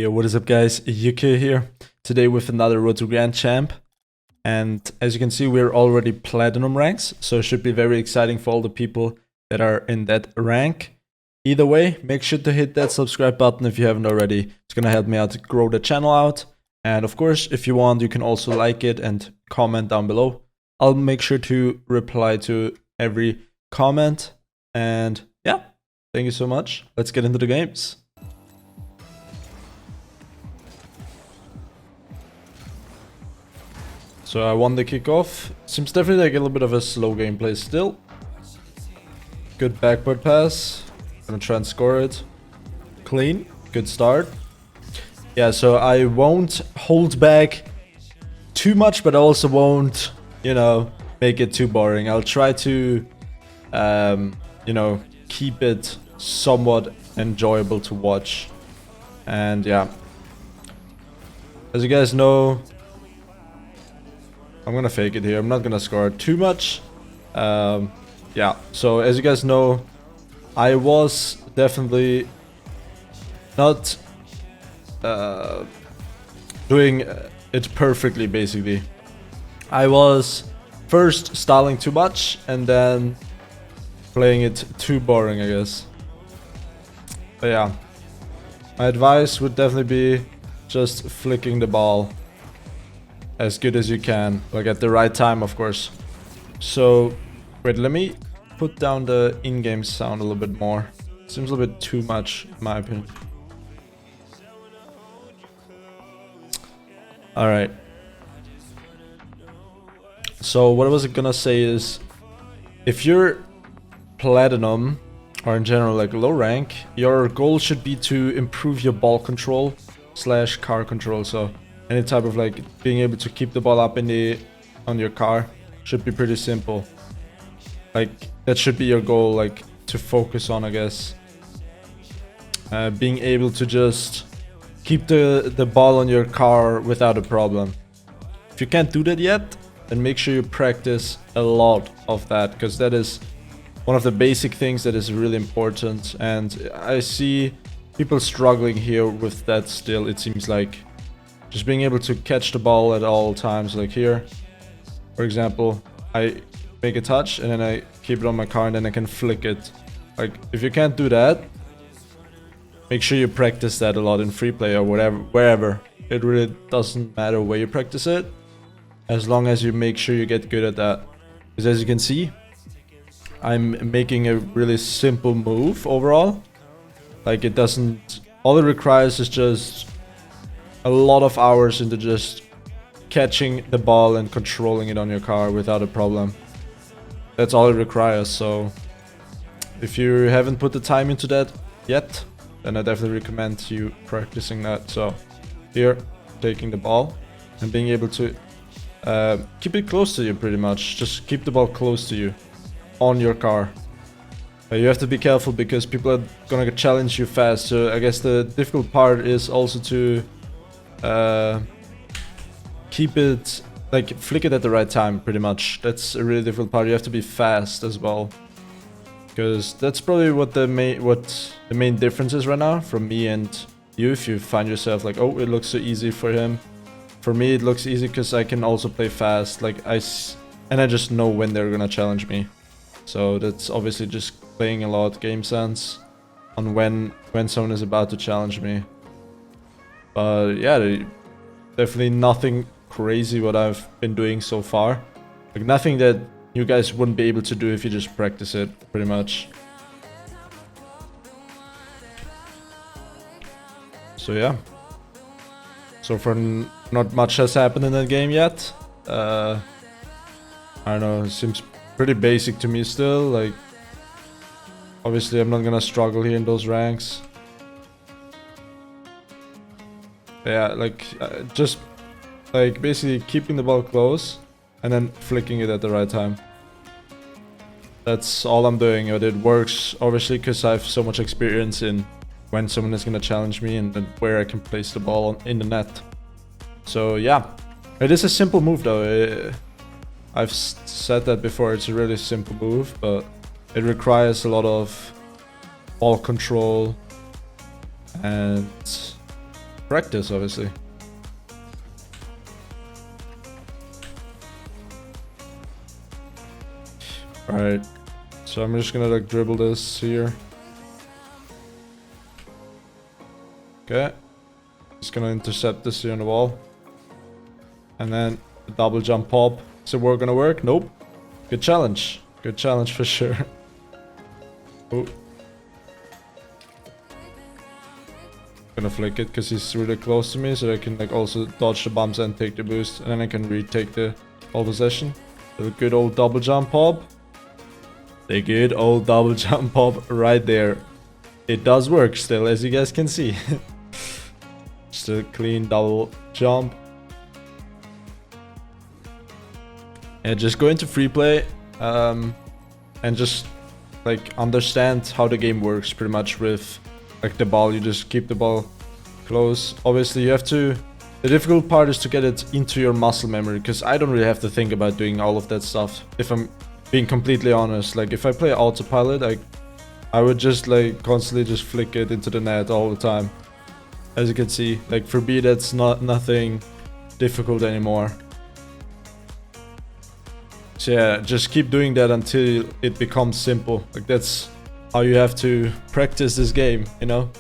Hey, what is up guys, Yukeo here, today with another Road to Grand Champ. And as you can see, we're already Platinum ranks, so it should be very exciting for all the people that are in that rank. Either way, make sure to hit that subscribe button if you haven't already. It's gonna help me out to grow the channel out. And of course, if you want, you can also like it and comment down below. I'll make sure to reply to every comment. And yeah, thank you so much. Let's get into the games. So I won the kickoff. Seems definitely like a little bit of a slow gameplay still. Good backward pass. Gonna try and score it. Clean. Good start. Yeah, so I won't hold back too much, but I also won't, make it too boring. I'll try to, keep it somewhat enjoyable to watch. And yeah. As you guys know, I'm gonna fake it here. I'm not gonna score too much. Yeah, so as you guys know, I was definitely not doing it perfectly, basically. I was first stalling too much and then playing it too boring, I guess. But yeah, my advice would definitely be just flicking the ball as good as you can, like at the right time, of course. So wait, let me put down the in-game sound a little bit more. Seems a little bit too much in my opinion. All right, so what I was gonna say is, if you're Platinum or in general like low rank, your goal should be to improve your ball control / car control. So any type of like being able to keep the ball up on your car should be pretty simple. Like that should be your goal, like to focus on, I guess. Being able to just keep the ball on your car without a problem. If you can't do that yet, then make sure you practice a lot of that, because that is one of the basic things that is really important. And I see people struggling here with that still, it seems like. Just being able to catch the ball at all times, like here, for example, I make a touch and then I keep it on my car and then I can flick it. Like, if you can't do that, make sure you practice that a lot in free play or whatever, wherever. It really doesn't matter where you practice it, as long as you make sure you get good at that. Because as you can see, I'm making a really simple move overall. Like it doesn't, all it requires is just a lot of hours into just catching the ball and controlling it on your car without a problem. That's all it requires. So if you haven't put the time into that yet, then I definitely recommend you practicing that. So here, taking the ball and being able to keep it close to you, pretty much. Just keep the ball close to you on your car. You have to be careful because people are gonna challenge you fast. So I guess the difficult part is also to keep it, like flick it at the right time, pretty much. That's a really difficult part. You have to be fast as well, because that's probably what the main difference is right now from me and you. If you find yourself like, oh, it looks so easy for him, for me it looks easy because I can also play fast. Like I just know when they're gonna challenge me. So that's obviously just playing a lot game sense on when someone is about to challenge me. But yeah, definitely nothing crazy what I've been doing so far. Like nothing that you guys wouldn't be able to do if you just practice it, pretty much. So yeah. So far not much has happened in that game yet. I don't know, it seems pretty basic to me still. Like obviously I'm not gonna struggle here in those ranks. Yeah, like just like basically keeping the ball close and then flicking it at the right time. That's all I'm doing, but it works obviously because I have so much experience in when someone is gonna challenge me and where I can place the ball in the net. So yeah, it is a simple move though. I've said that before, it's a really simple move, but it requires a lot of ball control and practice, obviously. Alright, so I'm just gonna like dribble this here. Okay, just gonna intercept this here on the wall. And then a double jump pop. Is it gonna work? Nope. Good challenge. Good challenge for sure. Oh. Gonna flick it because he's really close to me, so I can like also dodge the bumps and take the boost, and then I can retake the ball possession. The good old double jump pop. The good old double jump pop right there. It does work still, as you guys can see. Just a clean double jump. And just go into free play and just like understand how the game works pretty much with like the ball. You just keep the ball close. Obviously you have to, the difficult part is to get it into your muscle memory, because I don't really have to think about doing all of that stuff, if I'm being completely honest. Like if I play autopilot, I would just like constantly just flick it into the net all the time. As you can see, like for me that's nothing difficult anymore. So yeah, just keep doing that until it becomes simple. Like that's how you have to practice this game, you know?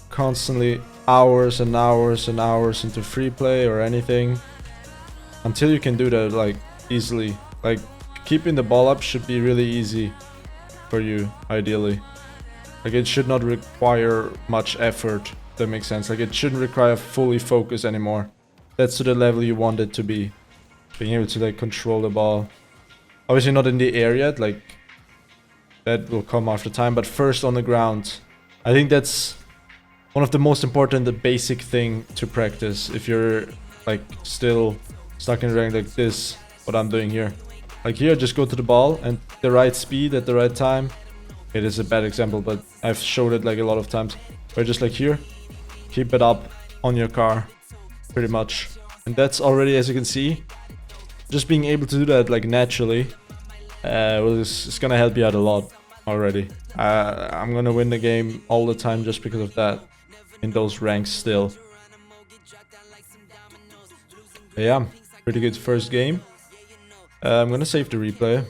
Constantly hours and hours and hours into free play or anything, until you can do that like easily. Like keeping the ball up should be really easy for you, ideally. Like it should not require much effort, if that makes sense. Like it shouldn't require fully focus anymore. That's to the level you want it to be. Being able to like control the ball. Obviously not in the air yet, like that will come after time, but first on the ground. I think that's one of the most important, the basic thing to practice if you're like still stuck in rank like this, what I'm doing here. Like here, just go to the ball and the right speed at the right time. It is a bad example, but I've showed it like a lot of times. Where just like here, keep it up on your car, pretty much. And that's already, as you can see, just being able to do that like naturally, well, it's gonna help you out a lot already. I'm gonna win the game all the time just because of that, in those ranks still. But yeah, pretty good first game. I'm gonna save the replay.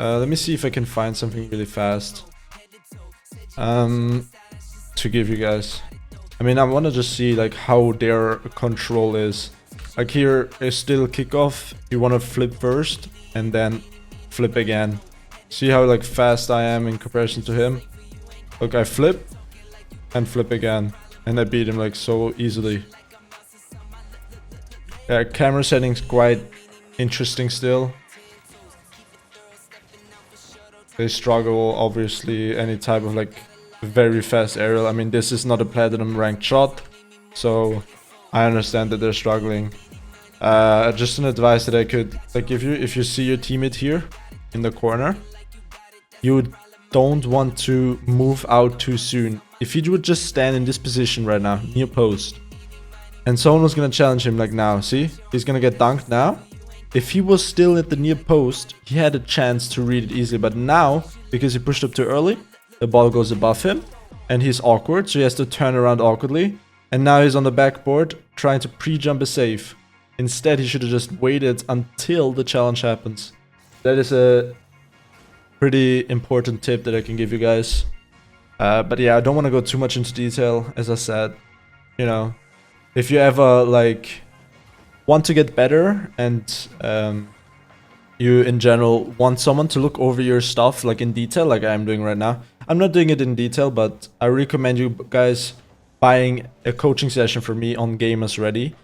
Let me see if I can find something really fast to give you guys. I mean, I want to just see like how their control is. Like here is still kickoff. You want to flip first and then flip again. See how like fast I am in comparison to him. Look, I flip and flip again, and I beat him like so easily. Yeah, camera settings quite interesting still. They struggle, obviously, any type of like very fast aerial. I mean, this is not a platinum ranked shot, so I understand that they're struggling. Just an advice that I could, like, if you see your teammate here in the corner, you don't want to move out too soon. If he would just stand in this position right now, near post, and someone was gonna challenge him like now, see? He's gonna get dunked now. If he was still at the near post, he had a chance to read it easily, but now, because he pushed up too early, the ball goes above him, and he's awkward, so he has to turn around awkwardly, and now he's on the backboard, trying to pre-jump a save. Instead, he should have just waited until the challenge happens. That is a pretty important tip that I can give you guys. But yeah, I don't want to go too much into detail, as I said. You know, if you ever, like, want to get better and you in general want someone to look over your stuff like in detail, like I'm doing right now. I'm not doing it in detail, but I recommend you guys buying a coaching session for me on Gamers Ready.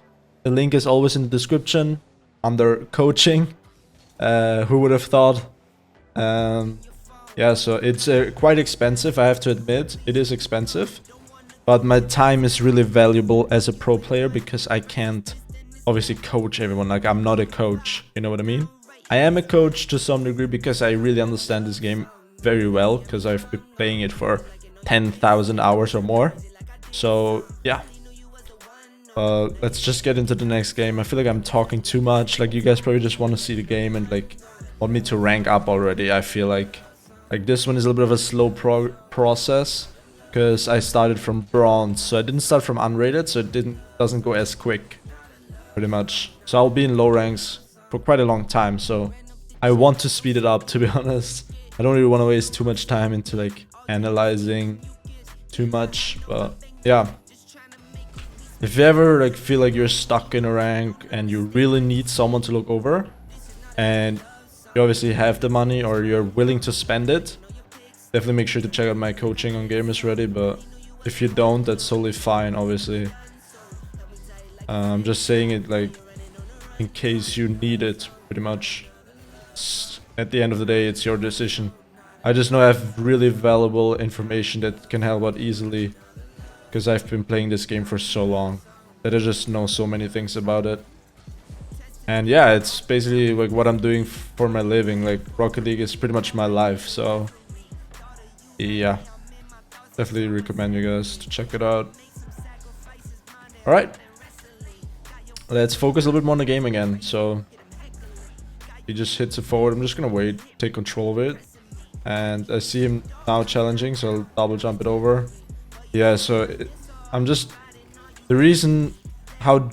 The link is always in the description under coaching. Who would have thought? Yeah, so it's quite expensive, I have to admit. It is expensive, but my time is really valuable as a pro player because I can't obviously coach everyone. Like, I'm not a coach, you know what I mean? I am a coach to some degree because I really understand this game very well, because I've been playing it for 10,000 hours or more. So yeah, let's just get into the next game. I feel like I'm talking too much. Like, you guys probably just want to see the game and like want me to rank up already. I feel like this one is a little bit of a slow process, because I started from bronze, so I didn't start from unrated, so it doesn't go as quick, pretty much. So I'll be in low ranks for quite a long time, so I want to speed it up, to be honest. I don't really want to waste too much time into like analyzing too much, but yeah. If you ever like feel like you're stuck in a rank and you really need someone to look over, and you obviously have the money or you're willing to spend it, definitely make sure to check out my coaching on Game is Ready. But if you don't, that's totally fine, obviously. I'm just saying it like in case you need it, pretty much. At the end of the day, it's your decision. I just know I have really valuable information that can help out easily, because I've been playing this game for so long that I just know so many things about it. And yeah, it's basically like what I'm doing for my living. Like Rocket League is pretty much my life, so yeah, definitely recommend you guys to check it out. Alright, let's focus a little bit more on the game again. So he just hits it forward. I'm just gonna wait, take control of it, and I see him now challenging, so I'll double jump it over. Yeah, so I'm just, the reason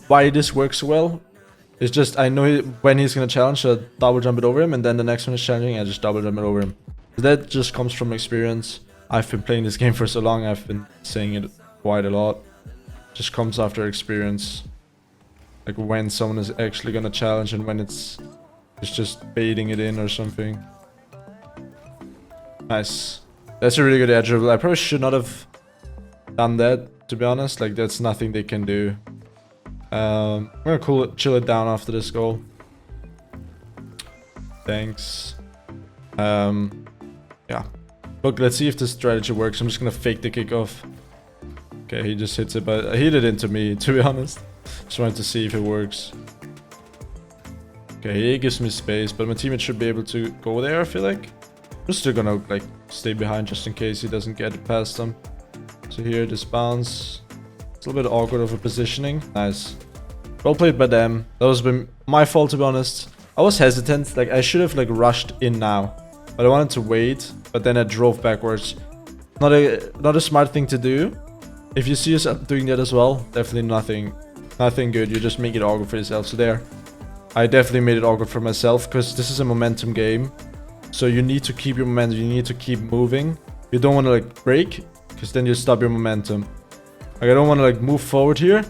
why this works well is just I know when he's gonna challenge, so I double jump it over him, and then the next one is challenging, I just double jump it over him. So that just comes from experience. I've been playing this game for so long, I've been saying it quite a lot. Just comes after experience, like when someone is actually gonna challenge and when it's just baiting it in or something. Nice. That's a really good air dribble. I probably should not have done that, to be honest. Like that's nothing they can do. I'm gonna chill it down after this goal. Thanks. Yeah. Look, let's see if this strategy works. I'm just gonna fake the kickoff. Okay, he just hits it, but he hit it into me, to be honest. Just wanted to see if it works. Okay, he gives me space, but my teammate should be able to go there, I feel like. I'm still gonna like stay behind just in case he doesn't get it past them. So here, this bounce. It's a little bit awkward of a positioning. Nice. Well played by them. That was my fault, to be honest. I was hesitant. Like, I should have like rushed in now, but I wanted to wait. But then I drove backwards. Not a smart thing to do. If you see yourself doing that as well, definitely nothing good. You just make it awkward for yourself. So there, I definitely made it awkward for myself, because this is a momentum game. So you need to keep your momentum. You need to keep moving. You don't want to like break, because then you stop your momentum. Like, I don't want to like move forward here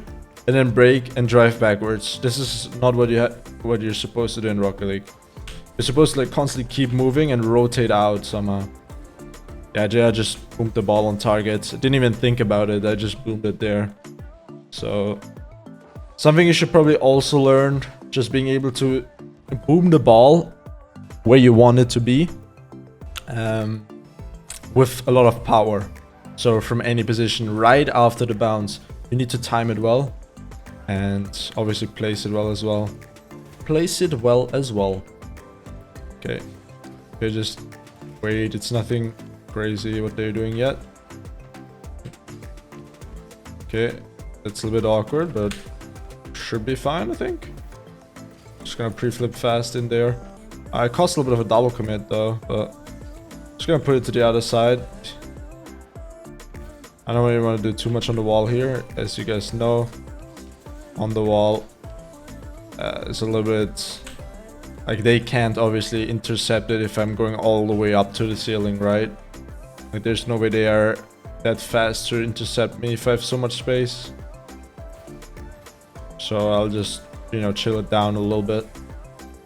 and then break and drive backwards. This is not what you're supposed to do in Rocket League. You're supposed to like constantly keep moving and rotate out somehow. Yeah, I just boomed the ball on target. I didn't even think about it. I just boomed it there. So something you should probably also learn, just being able to boom the ball where you want it to be, with a lot of power. So from any position right after the bounce, you need to time it well, and obviously place it well as well. Okay, just wait. It's nothing crazy what they're doing yet. Okay, that's a little bit awkward, but should be fine, I think. Just gonna pre-flip fast in there. I cost a little bit of a double commit though, but just gonna put it to the other side. I don't really want to do too much on the wall here. As you guys know, on the wall it's a little bit like they can't obviously intercept it if I'm going all the way up to the ceiling, right? Like there's no way they are that fast to intercept me if I have so much space. So I'll just, you know, chill it down a little bit,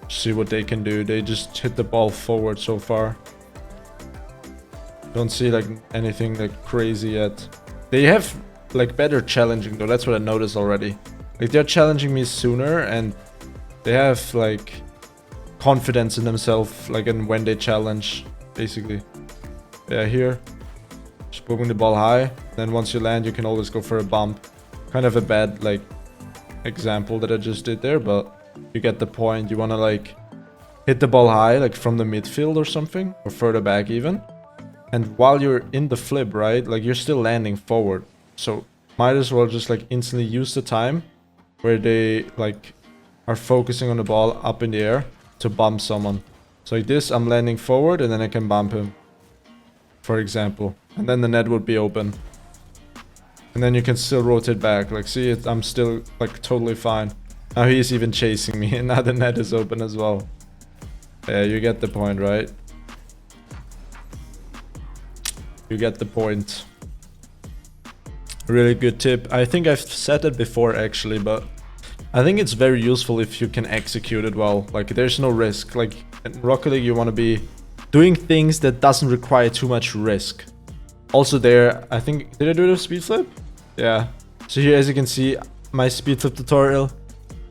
see what they can do. They just hit the ball forward so far. Don't see like anything like crazy yet. They have like better challenging though. That's what I noticed already. Like they're challenging me sooner, and they have like confidence in themselves, like in when they challenge, basically. Yeah, here, just moving the ball high. Then once you land, you can always go for a bump. Kind of a bad like example that I just did there, but you get the point. You want to like hit the ball high, like from the midfield or something, or further back even. And while you're in the flip, right, like you're still landing forward. So might as well just like instantly use the time where they like are focusing on the ball up in the air to bump someone. So like this, I'm landing forward and then I can bump him, for example. And then the net would be open. And then you can still rotate back. Like, see, I'm still, like, totally fine. Now he's even chasing me, and now the net is open as well. Yeah, you get the point, right? You get the point. Really good tip. I think I've said it before, actually, but I think it's very useful if you can execute it well. Like, there's no risk. Like, in Rocket League, you want to be doing things that doesn't require too much risk. Also there, I think, did I do the speed flip? Yeah. So here, as you can see, my speed flip tutorial,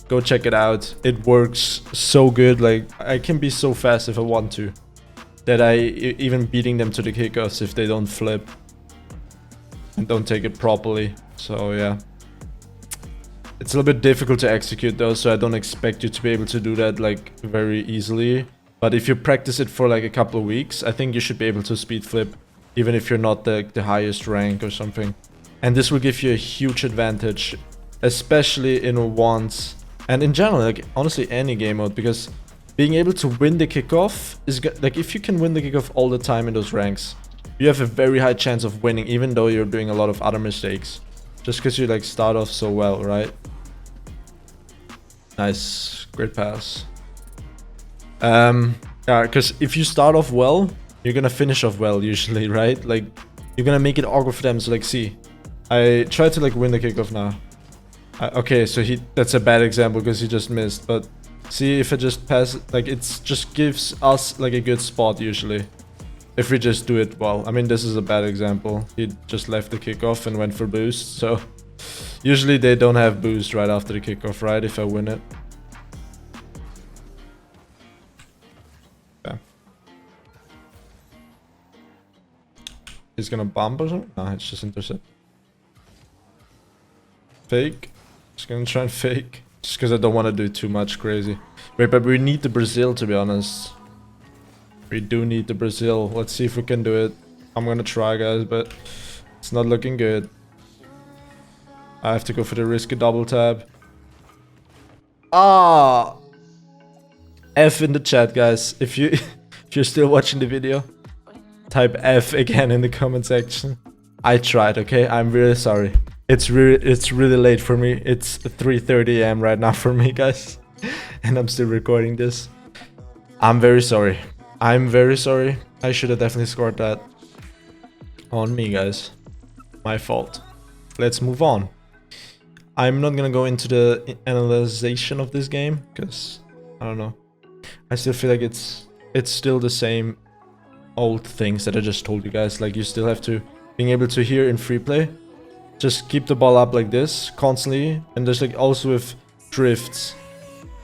go check it out. It works so good. Like, I can be so fast if I want to, that even beating them to the kickoffs if they don't flip and don't take it properly. So yeah, it's a little bit difficult to execute though, so I don't expect you to be able to do that like very easily. But if you practice it for like a couple of weeks, I think you should be able to speed flip, even if you're not the highest rank or something. And this will give you a huge advantage, especially in ones and in general, like honestly any game mode, because being able to win the kickoff is like, if you can win the kickoff all the time in those ranks, you have a very high chance of winning, even though you're doing a lot of other mistakes, just because you like start off so well, right? Nice, great pass. Yeah, because if you start off well, you're gonna finish off well usually, right? Like, you're gonna make it awkward for them. So like, see, I tried to like win the kickoff now. Okay, so that's a bad example because he just missed, but see, if I just pass, like, it just gives us like a good spot usually, if we just do it well. I mean, this is a bad example. He just left the kickoff and went for boost, so usually they don't have boost right after the kickoff, right, if I win it. Yeah. He's gonna bump or something? No, it's just intercept. Fake. Just gonna try and fake. Just because I don't want to do too much crazy. Wait, but we need the Brazil, to be honest. We do need the Brazil. Let's see if we can do it. I'm gonna try, guys, but it's not looking good. I have to go for the risky double tab. Ah! F in the chat, guys. If you're still watching the video, type F again in the comment section. I tried, okay? I'm really sorry. It's really late for me. It's 3:30 AM right now for me, guys. And I'm still recording this. I'm very sorry. I'm very sorry. I should have definitely scored that. On me, guys. My fault. Let's move on. I'm not gonna go into the analyzation of this game, because I don't know. I still feel like it's still the same old things that I just told you guys. Like, you still have to being able to hear in free play. Just keep the ball up like this constantly, and there's like also with drifts,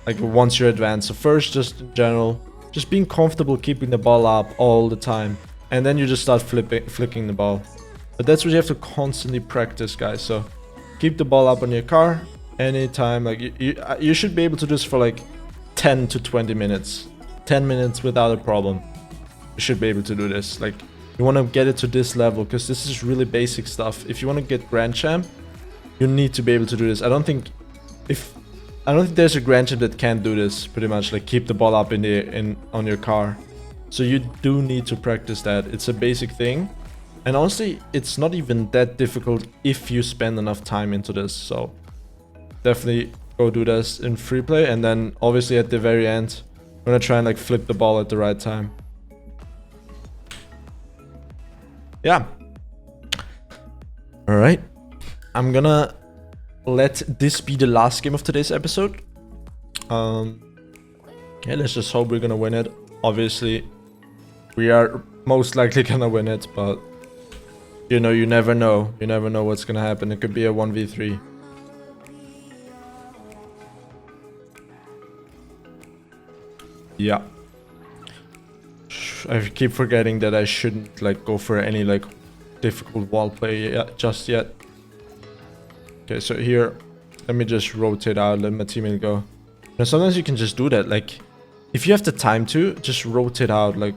like once you're advanced. So first, just in general, just being comfortable keeping the ball up all the time, and then you just start flicking the ball. But that's what you have to constantly practice, guys. So keep the ball up on your car anytime. Like, you should be able to do this for like 10 to 20 minutes. 10 minutes without a problem. You should be able to do this. Like, you want to get it to this level, because this is really basic stuff. If you want to get Grand Champ, you need to be able to do this. I don't think there's a Grand Champ that can't do this, pretty much. Like, keep the ball up on your car. So you do need to practice that. It's a basic thing. And honestly, it's not even that difficult if you spend enough time into this. So definitely go do this in free play. And then obviously at the very end, I'm gonna try and like flip the ball at the right time. Yeah. Alright. I'm gonna let this be the last game of today's episode. Yeah, let's just hope we're gonna win it. Obviously, we are most likely gonna win it, but you know, you never know. You never know what's gonna happen. It could be a 1v3. Yeah. I keep forgetting that I shouldn't like go for any like difficult wall play just yet. Okay, so here, let me just rotate out, let my teammate go. Now sometimes you can just do that, like if you have the time to, just rotate out, like.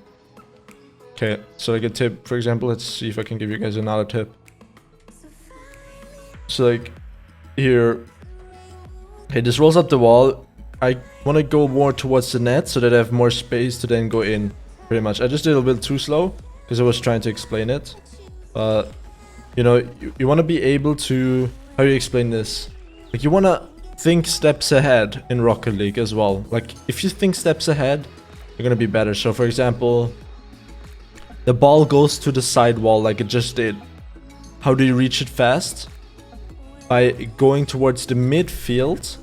Okay, so like a tip, for example, let's see if I can give you guys another tip. So like here, okay, this rolls up the wall. I want to go more towards the net so that I have more space to then go in. Pretty much. I just did a little bit too slow because I was trying to explain it. But You know, you want to be able to, how do you explain this? Like, you want to think steps ahead in Rocket League as well. Like, if you think steps ahead, you're gonna be better. So for example, the ball goes to the side wall like it just did. How do you reach it fast? By going towards the midfield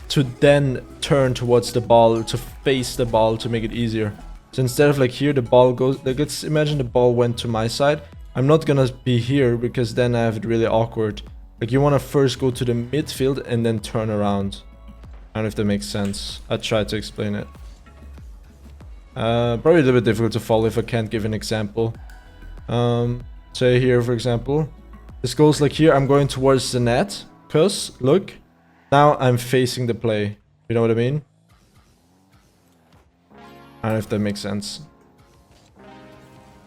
to then turn towards the ball, to face the ball, to make it easier. So instead of like here, the ball goes, like, let's imagine the ball went to my side. I'm not gonna be here because then I have it really awkward. Like, you want to first go to the midfield and then turn around. I don't know if that makes sense. I tried to explain it. Probably a little bit difficult to follow if I can't give an example. Say here, for example. This goes like here, I'm going towards the net. Cause, look, now I'm facing the play. You know what I mean? I don't know if that makes sense.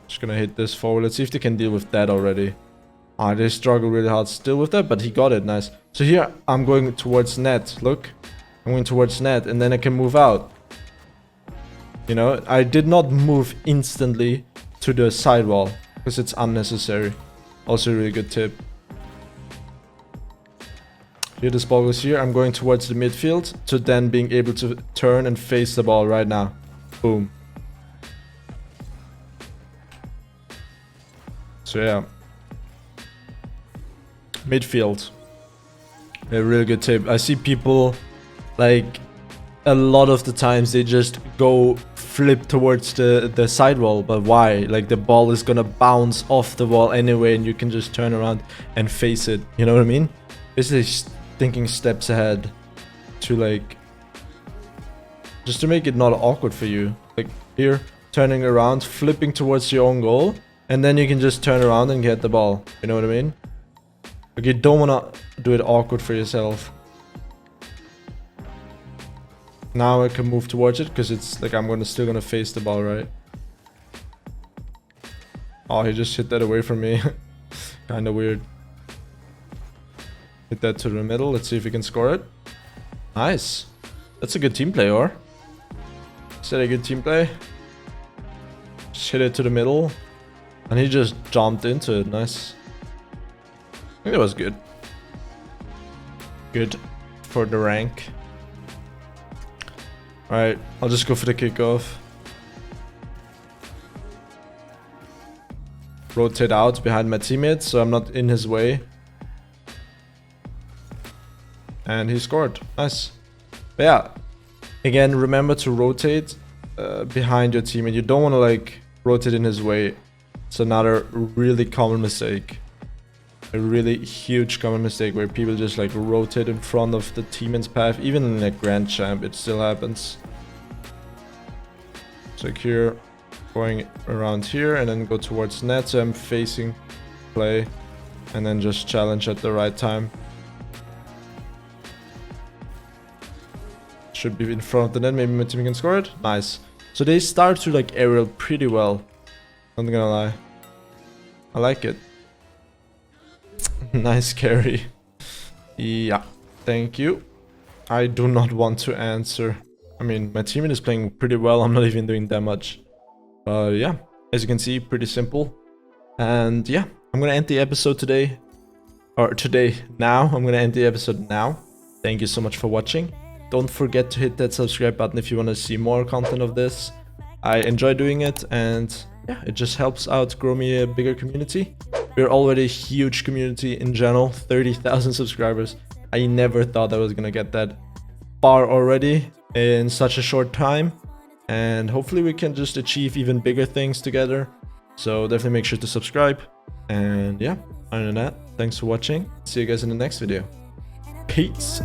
Just gonna hit this forward. Let's see if they can deal with that already. Ah, they struggle really hard still with that, but he got it, nice. So here, I'm going towards net, look. I'm going towards net, and then I can move out. You know, I did not move instantly to the sidewall, because it's unnecessary. Also a really good tip. Here this ball goes here, I'm going towards the midfield, to then being able to turn and face the ball right now. Boom. So yeah. Midfield. A really good tip. I see people, like, a lot of the times they just go flip towards the sidewall, but why? Like, the ball is gonna bounce off the wall anyway and you can just turn around and face it. You know what I mean? Basically thinking steps ahead to, like, just to make it not awkward for you. Like here, turning around, flipping towards your own goal, and then you can just turn around and get the ball. You know what I mean? Like, you don't want to do it awkward for yourself. Now I can move towards it because it's like I'm still gonna face the ball, right? Oh, he just hit that away from me. Kinda weird. Hit that to the middle. Let's see if he can score it. Nice. That's a good team play, or? Is that a good team play? Just hit it to the middle. And he just jumped into it. Nice. I think that was good. Good for the rank. Alright, I'll just go for the kickoff. Rotate out behind my teammate so I'm not in his way. And he scored. Nice. But yeah, again, remember to rotate behind your teammate. You don't want to, like, rotate in his way. It's another really common mistake. A really huge common mistake where people just, like, rotate in front of the teammate's path. Even in a Grand Champ, it still happens. So like here, going around here and then go towards net. So I'm facing play and then just challenge at the right time. Should be in front of the net. Maybe my team can score it. Nice. So they start to, like, aerial pretty well. Not gonna lie. I like it. Nice carry. Yeah, thank you. I do not want to answer. I mean, my teammate is playing pretty well. I'm not even doing that much. But yeah, as you can see, pretty simple. And yeah, I'm gonna end the episode today. Or today, now. I'm gonna end the episode now. Thank you so much for watching. Don't forget to hit that subscribe button if you want to see more content of this. I enjoy doing it, and yeah, it just helps out grow me a bigger community. We're already a huge community in general, 30,000 subscribers. I never thought I was gonna get that far already in such a short time. And hopefully we can just achieve even bigger things together. So definitely make sure to subscribe. And yeah, other than that, thanks for watching. See you guys in the next video. Peace.